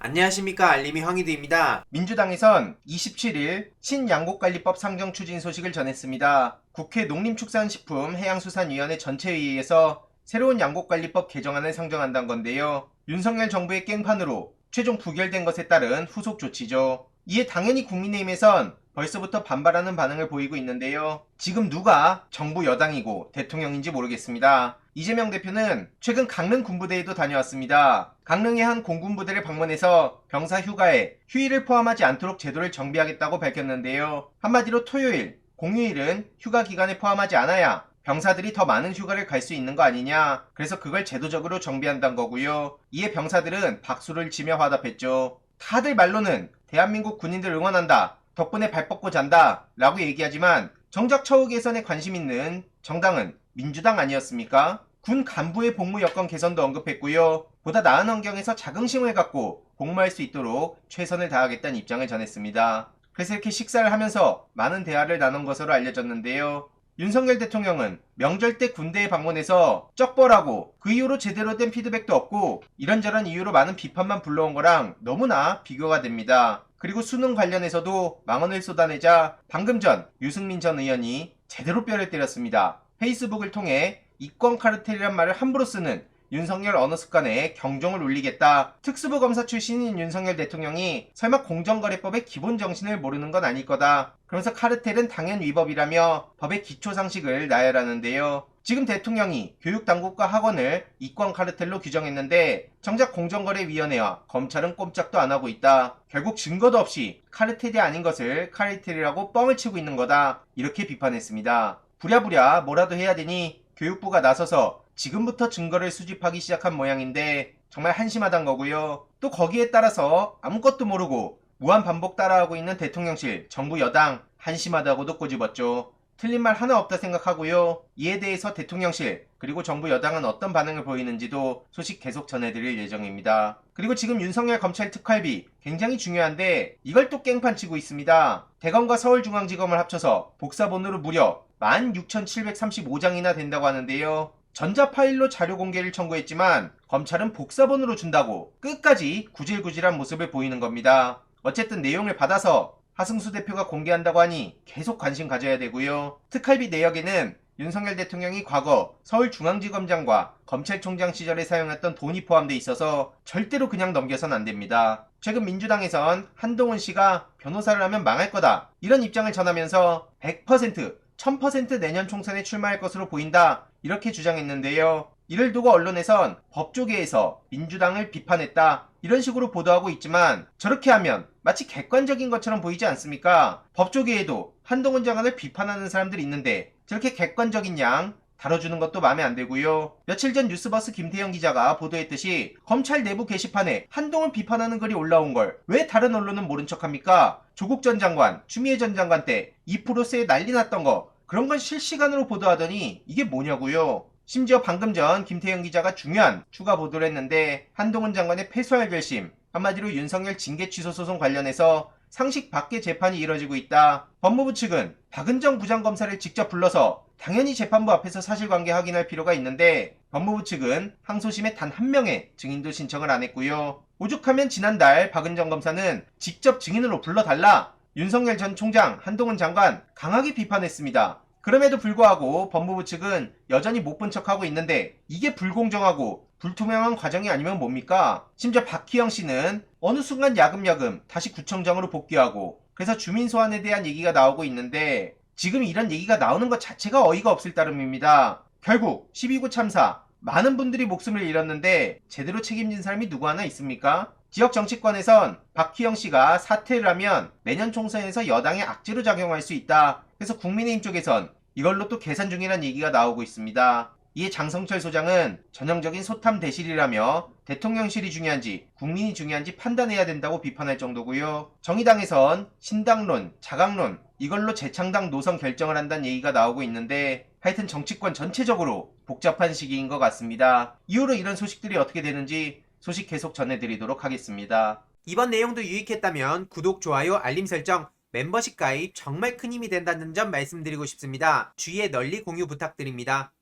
안녕하십니까, 알림이 황희두입니다. 민주당에선 27일 신양곡관리법 상정 추진 소식을 전했습니다. 국회 농림축산식품해양수산위원회 전체회의에서 새로운 양곡관리법 개정안을 상정한다는 건데요. 윤석열 정부의 깽판으로 최종 부결된 것에 따른 후속 조치죠. 이에 당연히 국민의힘에선 벌써부터 반발하는 반응을 보이고 있는데요. 지금 누가 정부 여당이고 대통령인지 모르겠습니다. 이재명 대표는 최근 강릉 군부대에도 다녀왔습니다. 강릉의 한 공군부대를 방문해서 병사 휴가에 휴일을 포함하지 않도록 제도를 정비하겠다고 밝혔는데요. 한마디로 토요일, 공휴일은 휴가 기간에 포함하지 않아야 병사들이 더 많은 휴가를 갈 수 있는 거 아니냐. 그래서 그걸 제도적으로 정비한다는 거고요. 이에 병사들은 박수를 치며 화답했죠. 다들 말로는 대한민국 군인들 응원한다, 덕분에 발 뻗고 잔다 라고 얘기하지만 정작 처우 개선에 관심 있는 정당은 민주당 아니었습니까? 군 간부의 복무 여건 개선도 언급했고요. 보다 나은 환경에서 자긍심을 갖고 복무할 수 있도록 최선을 다하겠다는 입장을 전했습니다. 그래서 이렇게 식사를 하면서 많은 대화를 나눈 것으로 알려졌는데요. 윤석열 대통령은 명절 때 군대에 방문해서 쩍벌하고 그 이후로 제대로 된 피드백도 없고 이런저런 이유로 많은 비판만 불러온 거랑 너무나 비교가 됩니다. 그리고 수능 관련해서도 망언을 쏟아내자 방금 전 유승민 전 의원이 제대로 뼈를 때렸습니다. 페이스북을 통해 이권 카르텔이란 말을 함부로 쓰는 윤석열 언어 습관에 경종을 울리겠다. 특수부 검사 출신인 윤석열 대통령이 설마 공정거래법의 기본 정신을 모르는 건 아닐 거다. 그러면서 카르텔은 당연 위법이라며 법의 기초 상식을 나열하는데요. 지금 대통령이 교육당국과 학원을 이권 카르텔로 규정했는데 정작 공정거래위원회와 검찰은 꼼짝도 안 하고 있다. 결국 증거도 없이 카르텔이 아닌 것을 카르텔이라고 뻥을 치고 있는 거다. 이렇게 비판했습니다. 부랴부랴 뭐라도 해야 되니 교육부가 나서서 지금부터 증거를 수집하기 시작한 모양인데 정말 한심하단 거고요. 또 거기에 따라서 아무것도 모르고 무한 반복 따라하고 있는 대통령실, 정부 여당 한심하다고도 꼬집었죠. 틀린 말 하나 없다 생각하고요. 이에 대해서 대통령실 그리고 정부 여당은 어떤 반응을 보이는지도 소식 계속 전해드릴 예정입니다. 그리고 지금 윤석열 검찰 특활비 굉장히 중요한데 이걸 또 깽판 치고 있습니다. 대검과 서울중앙지검을 합쳐서 복사본으로 무려 16,735장이나 된다고 하는데요. 전자 파일로 자료 공개를 청구했지만 검찰은 복사본으로 준다고 끝까지 구질구질한 모습을 보이는 겁니다. 어쨌든 내용을 받아서 하승수 대표가 공개한다고 하니 계속 관심 가져야 되고요. 특활비 내역에는 윤석열 대통령이 과거 서울중앙지검장과 검찰총장 시절에 사용했던 돈이 포함되어 있어서 절대로 그냥 넘겨선 안 됩니다. 최근 민주당에선 한동훈 씨가 변호사를 하면 망할 거다 이런 입장을 전하면서 100%, 1000% 내년 총선에 출마할 것으로 보인다 이렇게 주장했는데요. 이를 두고 언론에선 법조계에서 민주당을 비판했다 이런 식으로 보도하고 있지만 저렇게 하면 마치 객관적인 것처럼 보이지 않습니까? 법조계에도 한동훈 장관을 비판하는 사람들이 있는데 저렇게 객관적인 양 다뤄주는 것도 마음에 안 들고요. 며칠 전 뉴스버스 김태형 기자가 보도했듯이 검찰 내부 게시판에 한동훈 비판하는 글이 올라온 걸 왜 다른 언론은 모른 척합니까? 조국 전 장관, 추미애 전 장관 때 2%세 난리 났던 거 그런 건 실시간으로 보도하더니 이게 뭐냐고요. 심지어 방금 전 김태형 기자가 중요한 추가 보도를 했는데 한동훈 장관의 패소할 결심, 한마디로 윤석열 징계 취소 소송 관련해서 상식 밖의 재판이 이뤄지고 있다. 법무부 측은 박은정 부장검사를 직접 불러서 당연히 재판부 앞에서 사실관계 확인할 필요가 있는데 법무부 측은 항소심에 단 한 명의 증인도 신청을 안 했고요. 오죽하면 지난달 박은정 검사는 직접 증인으로 불러달라 윤석열 전 총장, 한동훈 장관 강하게 비판했습니다. 그럼에도 불구하고 법무부 측은 여전히 못 본 척하고 있는데 이게 불공정하고 불투명한 과정이 아니면 뭡니까? 심지어 박희영 씨는 어느 순간 야금야금 다시 구청장으로 복귀하고 그래서 주민 소환에 대한 얘기가 나오고 있는데 지금 이런 얘기가 나오는 것 자체가 어이가 없을 따름입니다. 결국 12구 참사 많은 분들이 목숨을 잃었는데 제대로 책임진 사람이 누구 하나 있습니까? 지역 정치권에선 박희영 씨가 사퇴를 하면 내년 총선에서 여당의 악재로 작용할 수 있다. 그래서 국민의힘 쪽에선 이걸로 또 계산 중이라는 얘기가 나오고 있습니다. 이에 장성철 소장은 전형적인 소탐 대실이라며 대통령실이 중요한지 국민이 중요한지 판단해야 된다고 비판할 정도고요. 정의당에선 신당론, 자강론 이걸로 재창당 노선 결정을 한다는 얘기가 나오고 있는데 하여튼 정치권 전체적으로 복잡한 시기인 것 같습니다. 이후로 이런 소식들이 어떻게 되는지 소식 계속 전해드리도록 하겠습니다. 이번 내용도 유익했다면 구독, 좋아요, 알림 설정, 멤버십 가입 정말 큰 힘이 된다는 점 말씀드리고 싶습니다. 주위에 널리 공유 부탁드립니다.